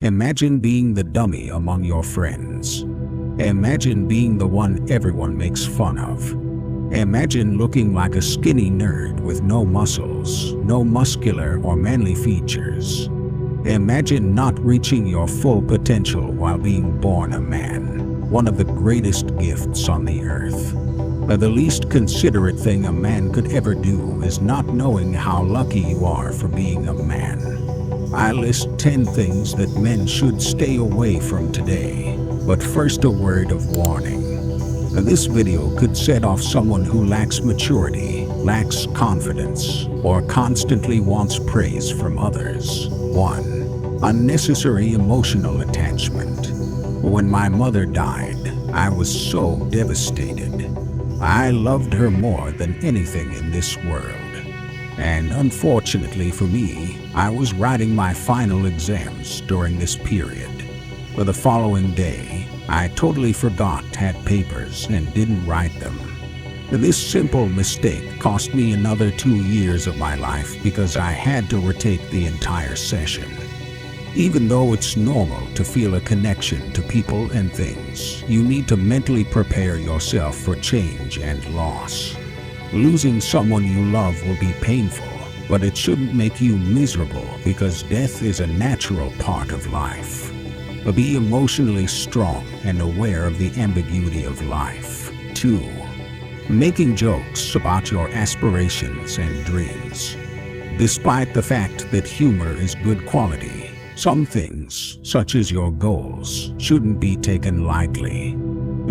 Imagine being the dummy among your friends. Imagine being the one everyone makes fun of. Imagine looking like a skinny nerd with no muscles, no muscular or manly features. Imagine not reaching your full potential while being born a man, one of the greatest gifts on the earth. The least considerate thing a man could ever do is not knowing how lucky you are for being a man. I list 10 things that men should stay away from today, but first a word of warning. This video could set off someone who lacks maturity, lacks confidence, or constantly wants praise from others. 1. Unnecessary emotional attachment. When my mother died, I was so devastated. I loved her more than anything in this world. And unfortunately for me, I was writing my final exams during this period. For the following day, I totally forgot had papers and didn't write them. This simple mistake cost me another 2 years of my life because I had to retake the entire session. Even though it's normal to feel a connection to people and things, you need to mentally prepare yourself for change and loss. Losing someone you love will be painful, but it shouldn't make you miserable because death is a natural part of life. Be emotionally strong and aware of the ambiguity of life. 2. Making jokes about your aspirations and dreams. Despite the fact that humor is good quality, some things, such as your goals, shouldn't be taken lightly.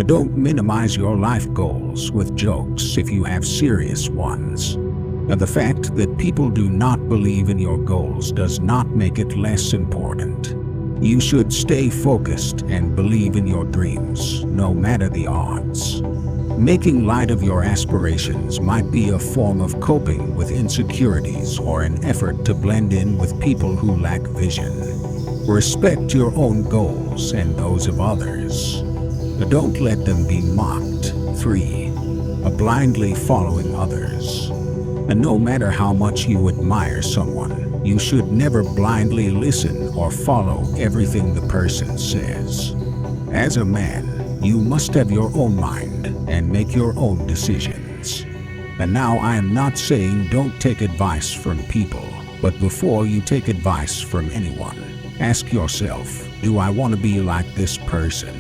Don't minimize your life goals with jokes if you have serious ones. The fact that people do not believe in your goals does not make it less important. You should stay focused and believe in your dreams, no matter the odds. Making light of your aspirations might be a form of coping with insecurities or an effort to blend in with people who lack vision. Respect your own goals and those of others. Don't let them be mocked. 3. Blindly following others. And no matter how much you admire someone, you should never blindly listen or follow everything the person says. As a man, you must have your own mind and make your own decisions. And now I am not saying don't take advice from people, but before you take advice from anyone, ask yourself, do I want to be like this person?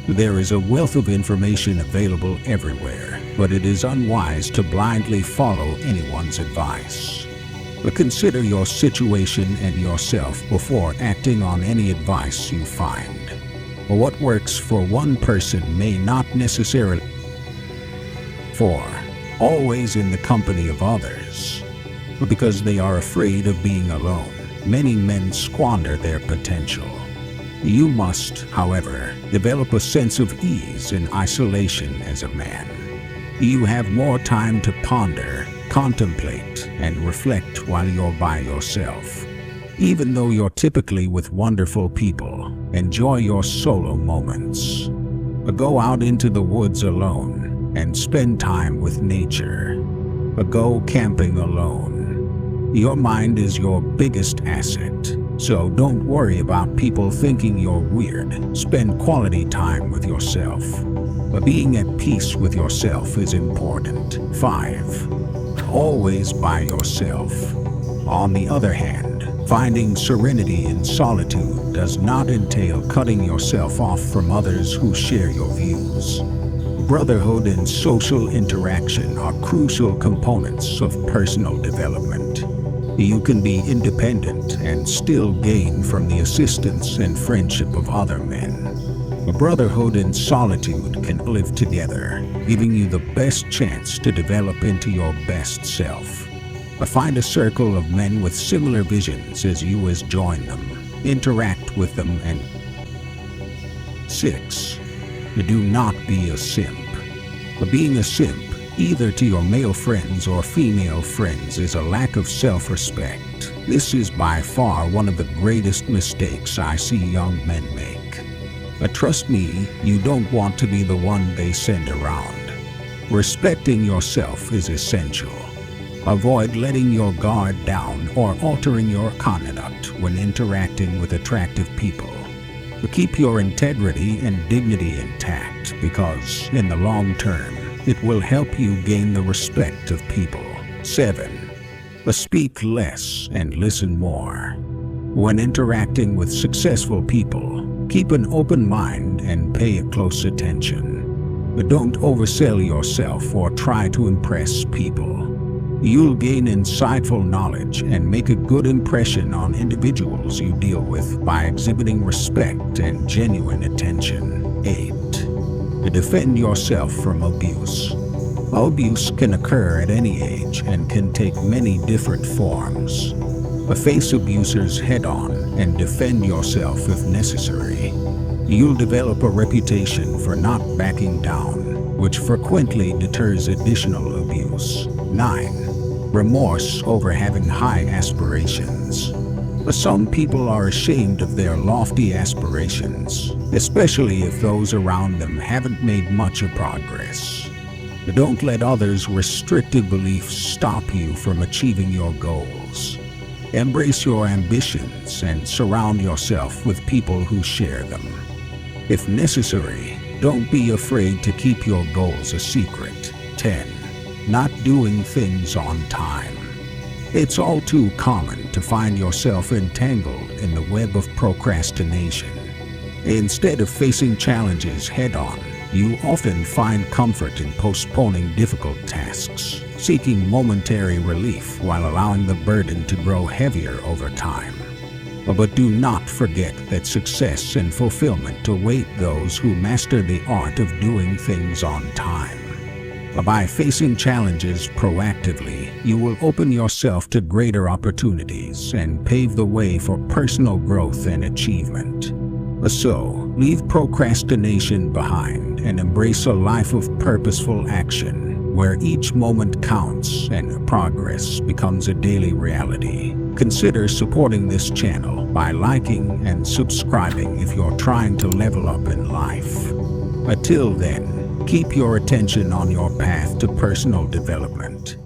There is a wealth of information available everywhere, but it is unwise to blindly follow anyone's advice. But consider your situation and yourself before acting on any advice you find. What works for one person may not necessarily. 4. Always in the company of others. Because they are afraid of being alone, many men squander their potential. You must, however, develop a sense of ease in isolation as a man. You have more time to ponder, contemplate, and reflect while you're by yourself. Even though you're typically with wonderful people, enjoy your solo moments. Go out into the woods alone and spend time with nature. Go camping alone. Your mind is your biggest asset. So don't worry about people thinking you're weird. Spend quality time with yourself. But being at peace with yourself is important. 5. Always by yourself. On the other hand, finding serenity in solitude does not entail cutting yourself off from others who share your views. Brotherhood and social interaction are crucial components of personal development. You can be independent and still gain from the assistance and friendship of other men. Brotherhood and solitude can live together, giving you the best chance to develop into your best self. Find a circle of men with similar visions as you join them. Interact with them and 6. Do not be a simp. Being a simp, either to your male friends or female friends, is a lack of self-respect. This is by far one of the greatest mistakes I see young men make. But trust me, you don't want to be the one they send around. Respecting yourself is essential. Avoid letting your guard down or altering your conduct when interacting with attractive people. Keep your integrity and dignity intact because, in the long term, it will help you gain the respect of people. 7. Speak less and listen more. When interacting with successful people, keep an open mind and pay close attention. But don't oversell yourself or try to impress people. You'll gain insightful knowledge and make a good impression on individuals you deal with by exhibiting respect and genuine attention. 8. Defend yourself from abuse. Abuse can occur at any age and can take many different forms. Face abusers head-on and defend yourself if necessary. You'll develop a reputation for not backing down, which frequently deters additional abuse. 9. Remorse over having high aspirations. Some people are ashamed of their lofty aspirations, especially if those around them haven't made much of progress. Don't let others' restrictive beliefs stop you from achieving your goals. Embrace your ambitions and surround yourself with people who share them. If necessary, don't be afraid to keep your goals a secret. 10. Not doing things on time. It's all too common to find yourself entangled in the web of procrastination. Instead of facing challenges head-on, you often find comfort in postponing difficult tasks, seeking momentary relief while allowing the burden to grow heavier over time. But do not forget that success and fulfillment await those who master the art of doing things on time. By facing challenges proactively, you will open yourself to greater opportunities and pave the way for personal growth and achievement. So, leave procrastination behind and embrace a life of purposeful action, where each moment counts and progress becomes a daily reality. Consider supporting this channel by liking and subscribing if you're trying to level up in life. Until then, keep your attention on your path to personal development.